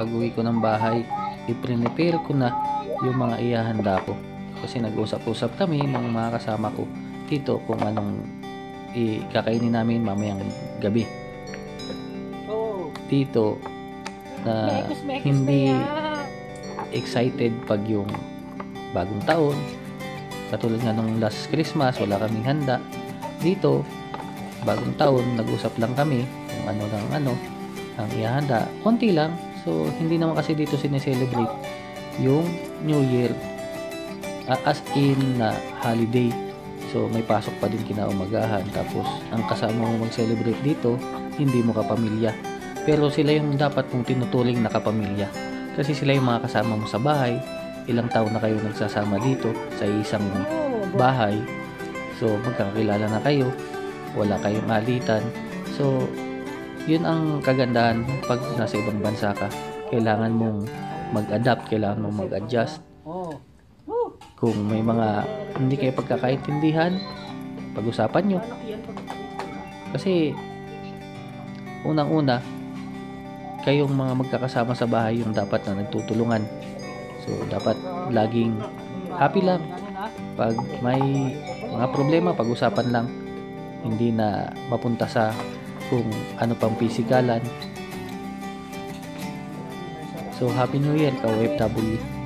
pag-uwi ko ng bahay, i-prepare ko na yung mga ihahanda ko. Kasi nag-usap-usap kami ng mga kasama ko dito kung anong ikakainin namin mamayang gabi. Dito na hindi excited pag yung bagong taon. Katulad nga nung last Christmas, wala kaming handa. Dito, bagong taon, nag-usap lang kami kung ano lang ang ihahanda. Konti lang. So, hindi naman kasi dito sineselebrate yung New Year as in na holiday. So, may pasok pa din kinaumagahan. Tapos, ang kasama mo mag-celebrate dito, hindi mo kapamilya. Pero sila yung dapat mong tinuturing na kapamilya. Kasi sila yung mga kasama mo sa bahay. Ilang taon na kayo nagsasama dito sa isang bahay. So, magkakilala na kayo. Wala kayong alitan. So, yun ang kagandahan pag nasa ibang bansa ka. Kailangan mong mag-adapt, kailangan mong mag-adjust. Kung may mga hindi kayo pagkakaintindihan, pag-usapan nyo. Kasi, unang-una, kayong mga magkakasama sa bahay yung dapat na nagtutulungan. So, dapat laging happy lang. Pag may mga problema, pag-usapan lang. Hindi na mapunta sa kung ano pang pisikalan. So, Happy New Year, ka-OFW.